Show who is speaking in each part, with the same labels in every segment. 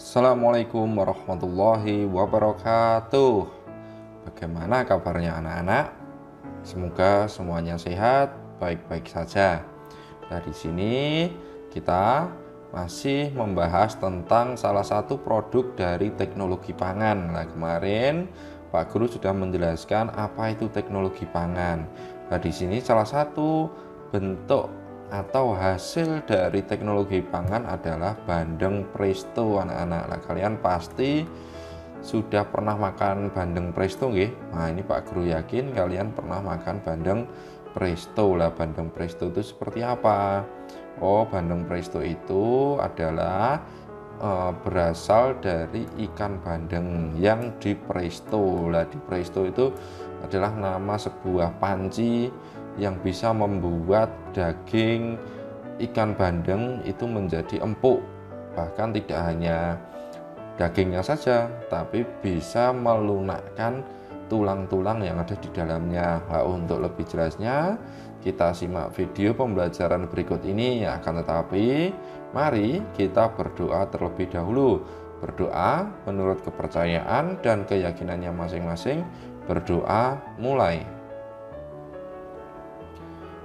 Speaker 1: Assalamualaikum warahmatullahi wabarakatuh. Bagaimana kabarnya anak-anak? Semoga semuanya sehat, baik-baik saja. Nah, di sini kita masih membahas tentang salah satu produk dari teknologi pangan. Nah, kemarin Pak Guru sudah menjelaskan apa itu teknologi pangan. Nah, di sini salah satu bentuk atau hasil dari teknologi pangan adalah bandeng presto anak-anak. Nah, kalian pasti sudah pernah makan bandeng presto nggih? Nah, ini Pak Guru yakin kalian pernah makan bandeng presto. Lah, bandeng presto itu seperti apa? Oh, bandeng presto itu adalah berasal dari ikan bandeng yang dipresto. Lah, dipresto itu adalah nama sebuah panci yang bisa membuat daging ikan bandeng itu menjadi empuk. Bahkan tidak hanya dagingnya saja, tapi bisa melunakkan tulang-tulang yang ada di dalamnya. Nah, untuk lebih jelasnya, kita simak video pembelajaran berikut ini. Akan tetapi, mari kita berdoa terlebih dahulu. Berdoa menurut kepercayaan dan keyakinannya masing-masing. Berdoa mulai.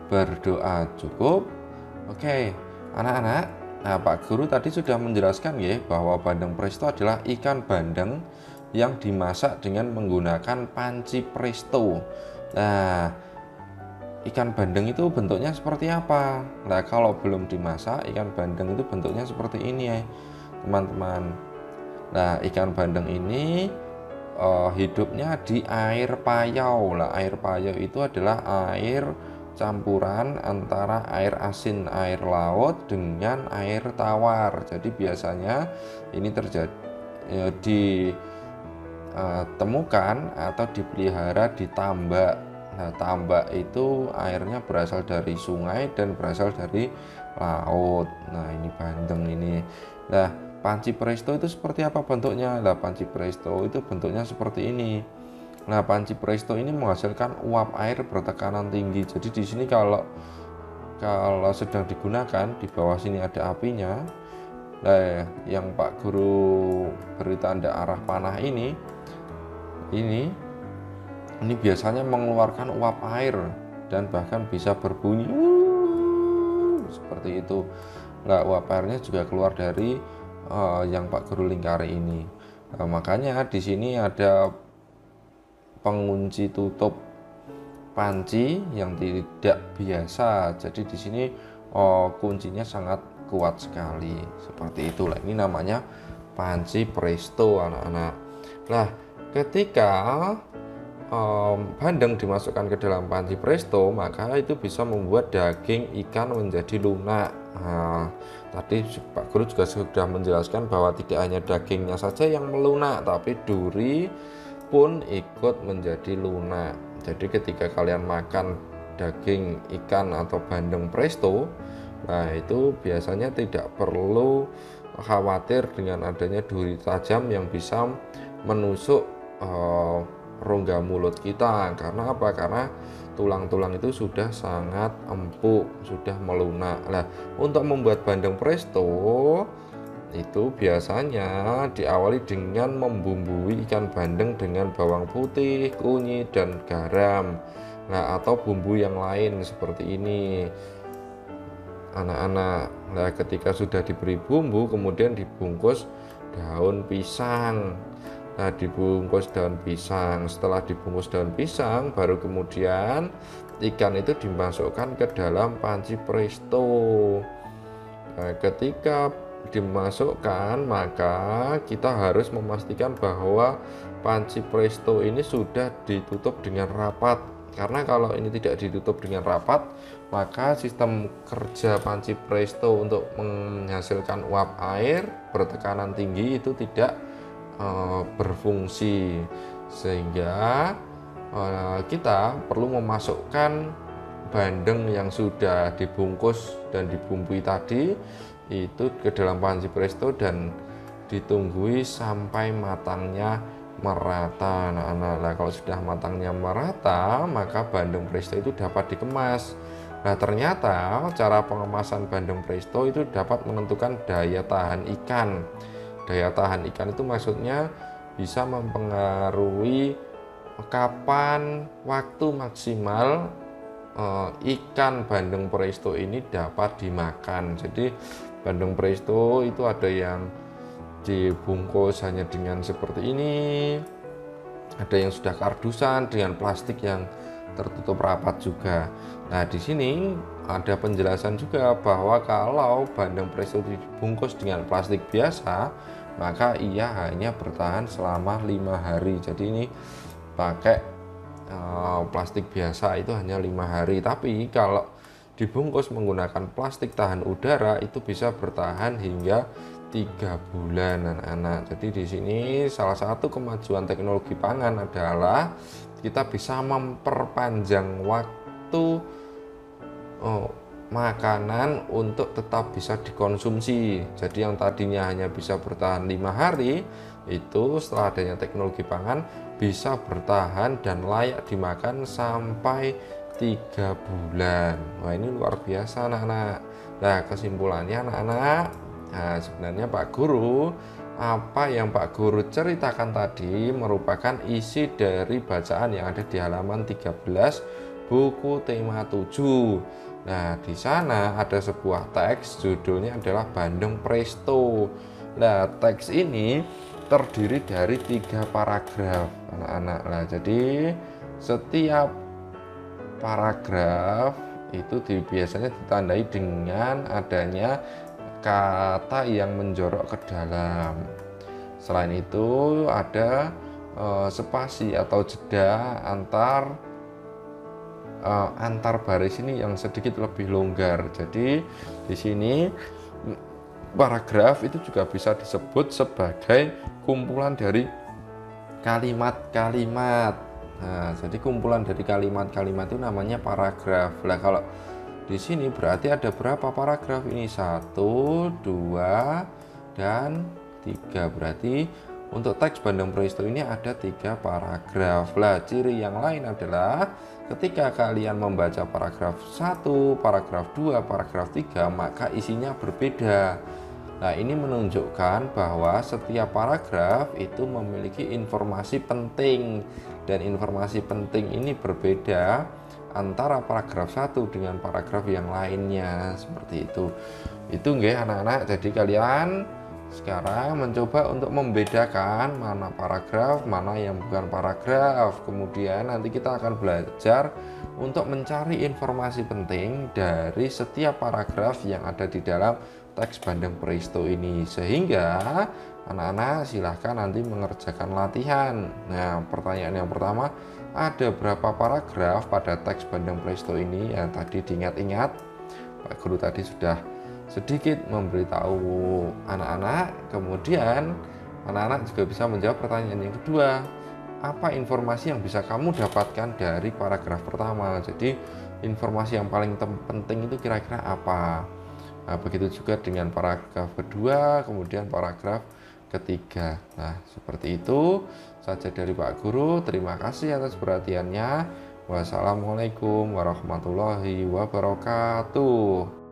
Speaker 1: Berdoa cukup. Oke, anak-anak. Nah, Pak Guru tadi sudah menjelaskan ya bahwa bandeng presto adalah ikan bandeng yang dimasak dengan menggunakan panci presto. Nah, ikan bandeng itu bentuknya seperti apa? Nah, kalau belum dimasak, ikan bandeng itu bentuknya seperti ini ya, teman-teman. Nah, ikan bandeng ini hidupnya di air payau. Lah, air payau itu adalah air campuran antara air asin air laut dengan air tawar. Jadi biasanya ini terjadi ditemukan atau dipelihara di tambak. Nah, tambak itu airnya berasal dari sungai dan berasal dari laut. Nah, ini bandeng ini. Nah, panci presto itu seperti apa bentuknya? Nah, panci presto itu bentuknya seperti ini. Nah, panci presto ini menghasilkan uap air bertekanan tinggi. Jadi di sini kalau sedang digunakan, di bawah sini ada apinya. Nah, yang Pak Guru beri tanda arah panah ini biasanya mengeluarkan uap air dan bahkan bisa berbunyi seperti itu. Nah, uap airnya juga keluar dari yang Pak Guru lingkari ini. Nah, makanya di sini ada pengunci tutup panci yang tidak biasa. Jadi di sini kuncinya sangat kuat sekali. Seperti itulah. Ini namanya panci presto anak-anak. Nah, ketika bandeng dimasukkan ke dalam panci presto, maka itu bisa membuat daging ikan menjadi lunak. Nah, tadi Pak Guru juga sudah menjelaskan bahwa tidak hanya dagingnya saja yang melunak, tapi duri pun ikut menjadi lunak. Jadi ketika kalian makan daging ikan atau bandeng presto, nah itu biasanya tidak perlu khawatir dengan adanya duri tajam yang bisa menusuk rongga mulut kita. Karena apa? Karena tulang-tulang itu sudah sangat empuk, sudah melunak. Nah, untuk membuat bandeng presto itu biasanya diawali dengan membumbui ikan bandeng dengan bawang putih, kunyit, dan garam. Nah, atau bumbu yang lain seperti ini anak-anak. Nah, ketika sudah diberi bumbu, kemudian dibungkus daun pisang. Nah, dibungkus daun pisang. Setelah dibungkus daun pisang, baru kemudian ikan itu dimasukkan ke dalam panci presto. Nah, ketika dimasukkan, maka kita harus memastikan bahwa panci presto ini sudah ditutup dengan rapat. Karena kalau ini tidak ditutup dengan rapat, maka sistem kerja panci presto untuk menghasilkan uap air bertekanan tinggi itu tidak berfungsi, sehingga kita perlu memasukkan bandeng yang sudah dibungkus dan dibumbui tadi itu ke dalam panci presto dan ditunggui sampai matangnya merata. Nah, kalau sudah matangnya merata, maka bandeng presto itu dapat dikemas. Nah, ternyata cara pengemasan bandeng presto itu dapat menentukan daya tahan ikan. daya tahan ikan itu maksudnya bisa mempengaruhi kapan waktu maksimal ikan bandeng presto ini dapat dimakan. Jadi bandeng presto itu ada yang dibungkus hanya dengan seperti ini, ada yang sudah kardusan dengan plastik yang tertutup rapat juga. Nah, di sini ada penjelasan juga bahwa kalau bandeng presto dibungkus dengan plastik biasa, maka ia hanya bertahan selama 5 hari. Jadi ini pakai plastik biasa itu hanya 5 hari. Tapi kalau dibungkus menggunakan plastik tahan udara itu bisa bertahan hingga 3 bulan, anak-anak. Jadi di sini salah satu kemajuan teknologi pangan adalah kita bisa memperpanjang waktu makanan untuk tetap bisa dikonsumsi. Jadi yang tadinya hanya bisa bertahan 5 hari, itu setelah adanya teknologi pangan bisa bertahan dan layak dimakan sampai 3 bulan. Wah, ini luar biasa, anak-anak. Nah, kesimpulannya, anak-anak, nah, sebenarnya Pak Guru, apa yang Pak Guru ceritakan tadi merupakan isi dari bacaan yang ada di halaman 13 buku tema 7. Nah, di sana ada sebuah teks judulnya adalah Bandeng Presto. Nah, teks ini terdiri dari 3 paragraf, anak-anak. Nah, jadi setiap paragraf itu biasanya ditandai dengan adanya kata yang menjorok ke dalam. Selain itu ada spasi atau jeda antar baris ini yang sedikit lebih longgar. Jadi di sini paragraf itu juga bisa disebut sebagai kumpulan dari kalimat-kalimat. Nah, jadi kumpulan dari kalimat-kalimat itu namanya paragraf. Nah, kalau di sini berarti ada berapa paragraf ini? 1, 2, dan 3. Berarti untuk teks Bandeng Presto ini ada 3 paragraf. Lah, ciri yang lain adalah ketika kalian membaca paragraf 1, paragraf 2, paragraf 3, maka isinya berbeda. Nah, ini menunjukkan bahwa setiap paragraf itu memiliki informasi penting, dan informasi penting ini berbeda antara paragraf 1 dengan paragraf yang lainnya, seperti itu. Itu nggih, anak-anak. Jadi kalian sekarang mencoba untuk membedakan mana paragraf, mana yang bukan paragraf. Kemudian nanti kita akan belajar untuk mencari informasi penting dari setiap paragraf yang ada di dalam teks Bandeng Presto ini, sehingga anak-anak silahkan nanti mengerjakan latihan. Nah, pertanyaan yang pertama, ada berapa paragraf pada teks Bandeng Presto ini? Yang tadi diingat-ingat, Pak Guru tadi sudah sedikit memberitahu anak-anak. Kemudian anak-anak juga bisa menjawab pertanyaan yang kedua, apa informasi yang bisa kamu dapatkan dari paragraf pertama? Jadi informasi yang paling penting itu kira-kira apa? Nah, begitu juga dengan paragraf kedua, kemudian paragraf ketiga. Nah, seperti itu saja dari Pak Guru. Terima kasih atas perhatiannya. Wassalamualaikum warahmatullahi wabarakatuh.